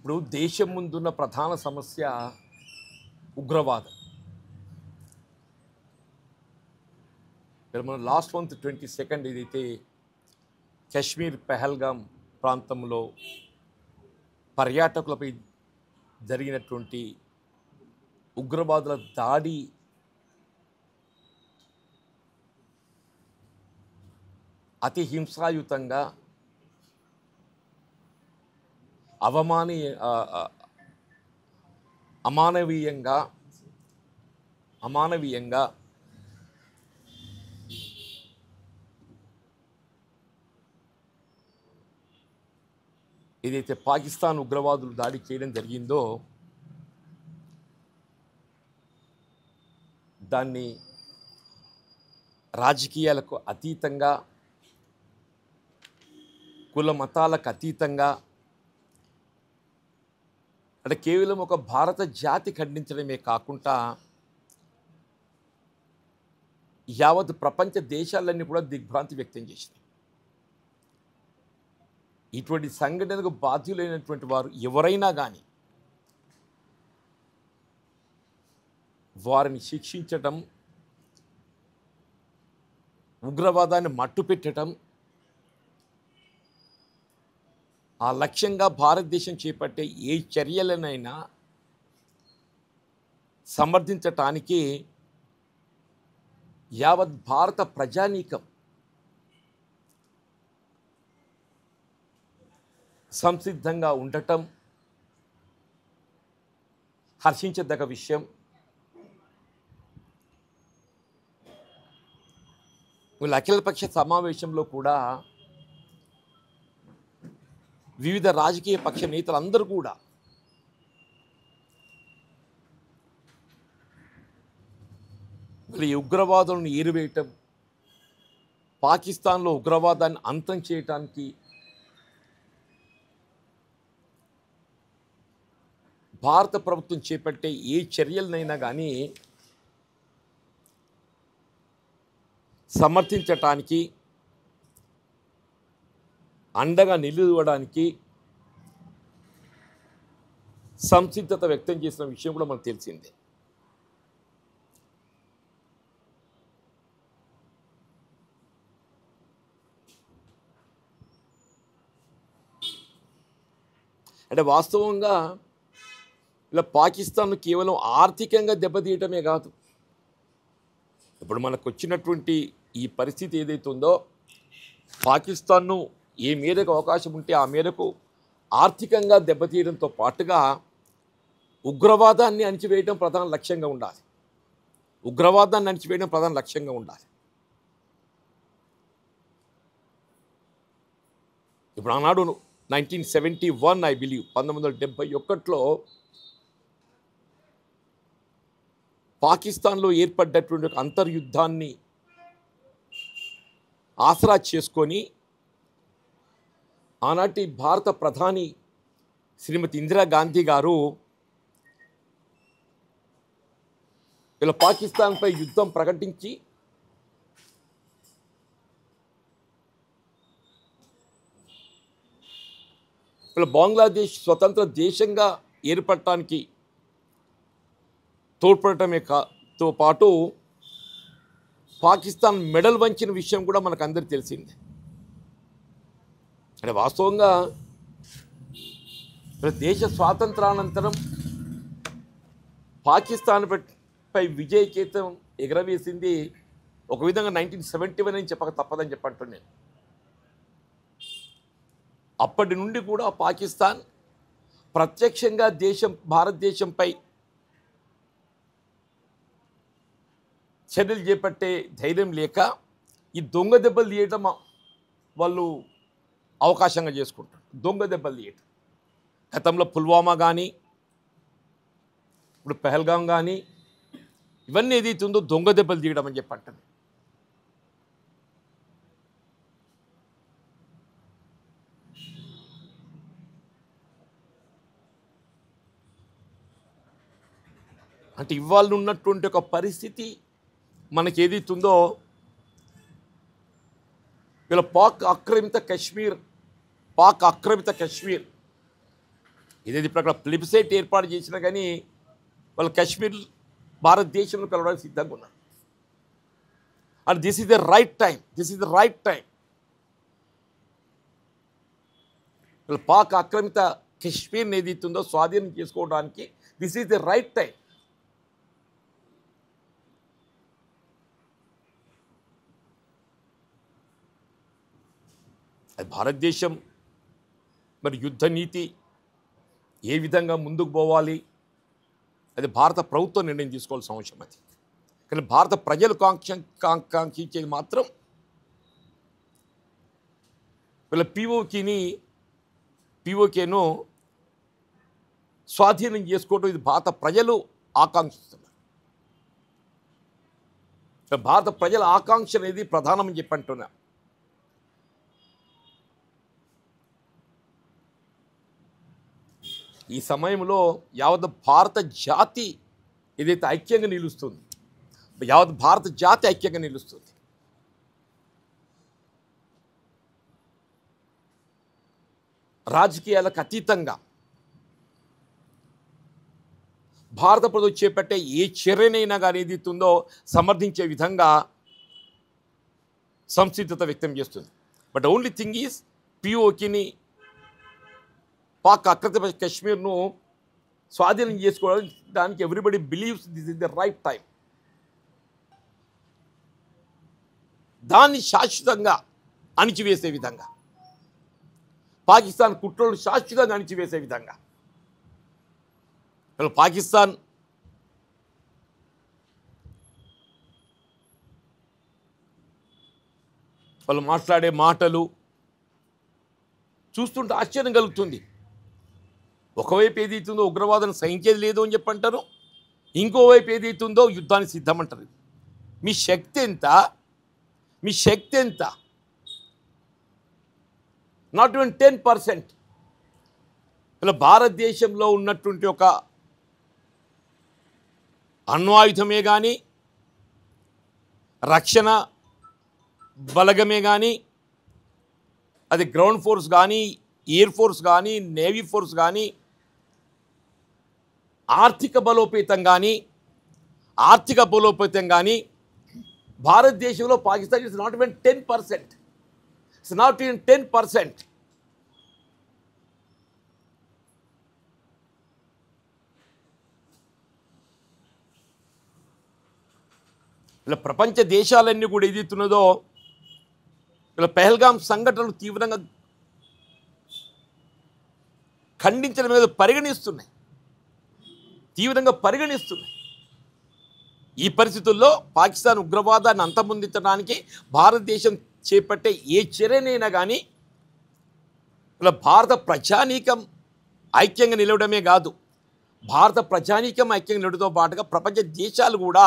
ఇప్పుడు దేశం ముందున్న ప్రధాన సమస్య ఉగ్రవాదం. మనం లాస్ట్ మంత్ 22 ఏదైతే కాశ్మీర్ పెహల్గామ్ ప్రాంతంలో పర్యాటకులపై జరిగినటువంటి ఉగ్రవాదుల దాడి అతి హింసాయుతంగా అమానవీయంగా ఏదైతే పాకిస్తాన్ ఉగ్రవాదులు దాడి చేయడం జరిగిందో దాన్ని రాజకీయాలకు అతీతంగా, కుల మతాలకు అతీతంగా, అంటే కేవలం ఒక భారత జాతి ఖండించడమే కాకుండా యావత్ ప్రపంచ దేశాలన్నీ కూడా దిగ్భ్రాంతి వ్యక్తం చేసినాయి. ఇటువంటి సంఘటనకు బాధ్యులైనటువంటి వారు ఎవరైనా కానీ వారిని శిక్షించటం, ఉగ్రవాదాన్ని మట్టుపెట్టడం, ఆ లక్ష్యంగా భారతదేశం చేపట్టే ఏ చర్యలనైనా సమర్థించటానికి యావత్ భారత ప్రజానీకం సంసిద్ధంగా ఉండటం హర్షించదగ్గ విషయం. వీళ్ళ అఖిలపక్ష సమావేశంలో కూడా వివిధ రాజకీయ పక్ష నేతలందరూ కూడా వీళ్ళ ఉగ్రవాదులను ఏరివేయటం, పాకిస్తాన్లో ఉగ్రవాదాన్ని అంతం చేయటానికి భారత ప్రభుత్వం చేపట్టే ఏ చర్యలనైనా కానీ సమర్థించటానికి, అండగా నిలవడానికి సంసిద్ధత వ్యక్తం చేసిన విషయం కూడా మనకు తెలిసిందే. అంటే వాస్తవంగా ఇలా పాకిస్తాన్ కేవలం ఆర్థికంగా దెబ్బతీయటమే కాదు, ఇప్పుడు మనకు వచ్చినటువంటి ఈ పరిస్థితి ఏదైతే ఉందో పాకిస్తాన్ను ఏ మేరకు అవకాశం ఉంటే ఆ మేరకు ఆర్థికంగా దెబ్బతీయడంతో పాటుగా ఉగ్రవాదాన్ని అణిచివేయడం ప్రధాన లక్ష్యంగా ఉండాలి. ఇప్పుడు ఆనాడు 1971 ఐ బిలీవ్ 1971లో పాకిస్తాన్లో ఏర్పడ్డటువంటి ఒక అంతర్యుద్ధాన్ని ఆసరా చేసుకొని ఆనాటి భారత ప్రధాని శ్రీమతి ఇందిరాగాంధీ గారు ఇలా పాకిస్తాన్పై యుద్ధం ప్రకటించి ఇలా బంగ్లాదేశ్ స్వతంత్ర దేశంగా ఏర్పడటానికి తోడ్పడటమేతో పాటు పాకిస్తాన్ మెడల్ వంచిన విషయం కూడా మనకు అందరికీ తెలిసిందే. అంటే వాస్తవంగా దేశ స్వాతంత్రానంతరం పాకిస్తాన్ పై విజయకేతం ఎగరవేసింది ఒక విధంగా 1971 అని చెప్పక తప్పదని చెప్పంటున్నాను. అప్పటి నుండి కూడా పాకిస్తాన్ ప్రత్యక్షంగా భారతదేశంపై చర్యలు చేపట్టే ధైర్యం లేక ఈ దొంగ దెబ్బలు తీయటం వాళ్ళు అవకాశంగా చేసుకుంటారు. దొంగ దెబ్బలు తీయటం గతంలో పుల్వామా కానీ ఇప్పుడు పెహల్గాం కానీ ఇవన్నీ ఏదైతుందో దొంగ దెబ్బలు తీయడం అని చెప్పి అంటుంది. అంటే ఇవాళ ఉన్నటువంటి ఒక పరిస్థితి మనకి ఏదైతుందో వీళ్ళ పాక్ ఆక్రమిత కశ్మీర్ ఏదైతే ఇప్పుడు అక్కడ ప్లిబ్సైట్ ఏర్పాటు చేసినా కానీ వాళ్ళు కశ్మీర్ భారతదేశంలో కలవడానికి సిద్ధంగా ఉన్నారు. And this is the right time వీళ్ళ పాక్ ఆక్రమిత కశ్మీర్ని ఏదైతుందో స్వాధీనం చేసుకోవడానికి this is the right time. అది భారతదేశం మరి యుద్ధ నీతి ఏ విధంగా ముందుకు పోవాలి అది భారత ప్రభుత్వం నిర్ణయం తీసుకోవాల్సిన అవసరం అది. కానీ భారత ప్రజలు కాంక్షించేది మాత్రం వీళ్ళ పీఓకేను స్వాధీనం చేసుకోవడం ఇది భారత ప్రజలు ఆకాంక్షిస్తున్నారు. భారత ప్రజల ఆకాంక్ష అనేది ప్రధానమని చెప్పి అంటున్నా. ఈ సమయంలో యావత్ భారత జాతి ఏదైతే ఐక్యంగా నిలుస్తుంది, యావత్ భారత జాతి ఐక్యంగా నిలుస్తుంది. రాజకీయాలకు అతీతంగా భారత ప్రభుత్వం చేపట్టే ఏ చర్యనైనా కానీ ఏదైతుందో సమర్థించే విధంగా సంసిద్ధత వ్యక్తం చేస్తుంది. బట్ ఓన్లీ థింగ్ ఈజ్ పిఓకేని పాక్ ఆక్రమిత కశ్మీర్ను స్వాధీనం చేసుకోవడానికి everybody believes this is the right time. దాన్ని శాశ్వతంగా అణిచివేసే విధంగా పాకిస్తాన్ కుట్రలు శాశ్వతంగా అణిచివేసే విధంగా పాకిస్తాన్ వాళ్ళు మాట్లాడే మాటలు చూస్తుంటే ఆశ్చర్యం కలుగుతుంది. ఒకవైపు ఏదైతుందో ఉగ్రవాదం సహించేది లేదు అని చెప్పి అంటారు, ఇంకోవైపు ఏదైతుందో యుద్ధానికి సిద్ధమంటారు. మీ శక్తి ఎంత? Not even 10%. ఇలా భారతదేశంలో ఉన్నటువంటి ఒక అణ్వాయుధమే కానీ రక్షణ బలగమే కానీ అది గ్రౌండ్ ఫోర్స్ కానీ ఎయిర్ ఫోర్స్ కానీ నేవీ ఫోర్స్ కానీ ఆర్థిక బలోపేతం కానీ భారతదేశంలో Pakistan is not even 10%. It's not even 10%. ఇలా ప్రపంచ దేశాలన్నీ కూడా ఏదైతున్నదో ఇలా పెహల్గాం సంఘటనలు తీవ్రంగా ఖండించడం మీద తీవ్రంగా పరిగణిస్తున్నాయి. ఈ పరిస్థితుల్లో పాకిస్తాన్ ఉగ్రవాదాన్ని అంతమొందించడానికి భారతదేశం చేపట్టే ఏ చర్యనైనా కానీ ఇలా భారత ప్రజానీకం ఐక్యంగా నిలవడమే కాదు, భారత ప్రజానీకం ఐక్యంగా నిలవడంతో పాటుగా ప్రపంచ దేశాలు కూడా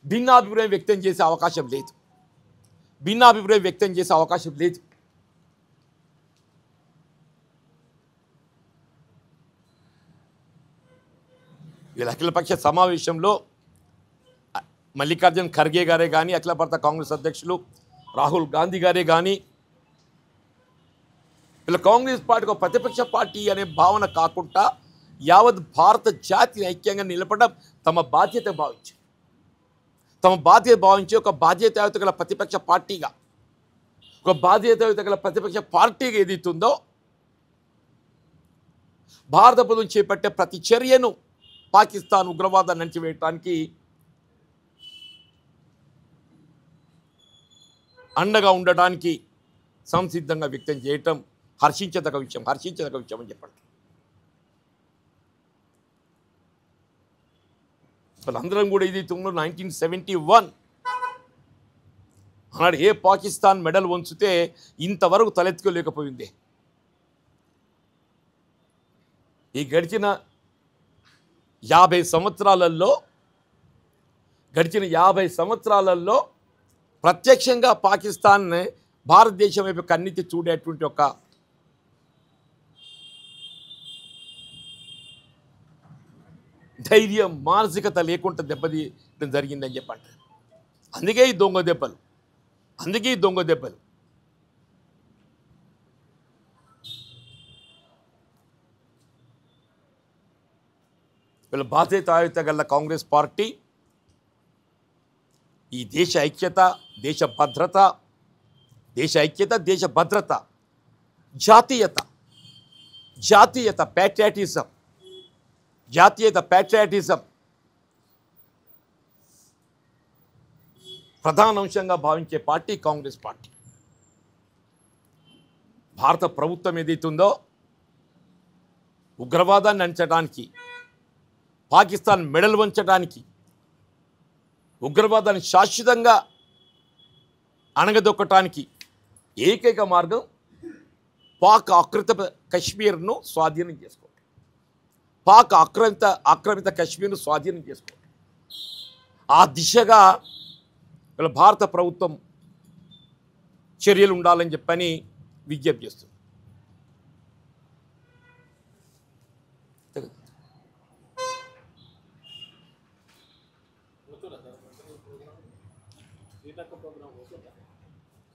భిన్నాభిప్రాయం వ్యక్తం చేసే అవకాశం లేదు. వీళ్ళ అఖిలపక్ష సమావేశంలో మల్లికార్జున్ ఖర్గే గారే కానీ అఖిల భారత కాంగ్రెస్ అధ్యక్షులు రాహుల్ గాంధీ గారే కానీ వీళ్ళ కాంగ్రెస్ పార్టీ ఒక ప్రతిపక్ష పార్టీ అనే భావన కాకుండా యావత్ భారత జాతిని ఐక్యంగా నిలపడం తమ బాధ్యత భావించి ఒక బాధ్యతాయుత గల ప్రతిపక్ష పార్టీగా ఏదైతుందో భారత ప్రభుత్వం చేపట్టే ప్రతి చర్యను పాకిస్తాన్ ఉగ్రవాదాన్ని అణచివేయడానికి అండగా ఉండడానికి సంసిద్ధంగా వ్యక్తం చేయటం హర్షించదగ్గ విషయం అని చెప్పండి. వాళ్ళందరం కూడా ఇది 1971 అన్నాడు ఏ పాకిస్తాన్ మెడల్ వంచితే ఇంతవరకు తలెత్తుకోలేకపోయింది. ఈ గడిచిన 50 సంవత్సరాలలో ప్రత్యక్షంగా పాకిస్తాన్ని భారతదేశం వైపు కన్నెత్తి చూడేటువంటి ఒక ధైర్యం మానసికత లేకుండా దెబ్బతీయడం జరిగిందని చెప్పంటారు. అందుకే ఈ దొంగ దెబ్బలు. వీళ్ళ బాధ్యతాయుత గల కాంగ్రెస్ పార్టీ ఈ దేశ ఐక్యత, దేశ భద్రత, జాతీయత ప్యాట్రియాటిజం ప్రధాన అంశంగా భావించే పార్టీ కాంగ్రెస్ పార్టీ. భారత ప్రభుత్వం ఏదైతుందో ఉగ్రవాదాన్ని అణచడానికి, పాకిస్తాన్ మెడలు వంచడానికి, ఉగ్రవాదాన్ని శాశ్వతంగా అణగదొక్కటానికి ఏకైక మార్గం పాక్ కశ్మీర్ను స్వాధీనం చేసుకోవడం. ఆక్రమిత కశ్మీర్ను స్వాధీనం చేసుకోవడం. ఆ దిశగా వీళ్ళ భారత ప్రభుత్వం చర్యలు ఉండాలని చెప్పని విజ్ఞప్తి చేస్తుంది.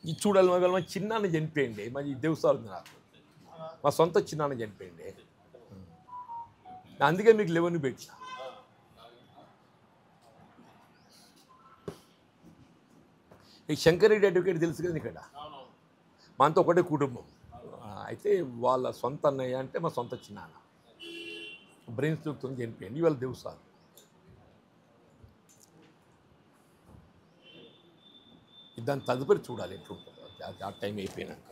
ఈ చూడాలి మా చిన్నాన్న చనిపోయింది, మరి దేవస్థానం నాకు మా సొంత చిన్నాన్న చనిపోయింది, అందుకే మీకు లెవెన్ పెట్టా. ఈ శంకరెడ్డి అడ్వకేట్ తెలుసు కదా ఇక్కడ, మా అంతా ఒకటే కుటుంబం. అయితే వాళ్ళ సొంత అన్నయ్య అంటే మా సొంత చిన్నాన్న బ్రెయిన్ స్ట్రోక్తో చనిపోయింది. ఇవాళ దేవస్థానం దాని తదుపరి చూడాలి ఎట్లుంటుందో ఆ టైం అయిపోయినాక.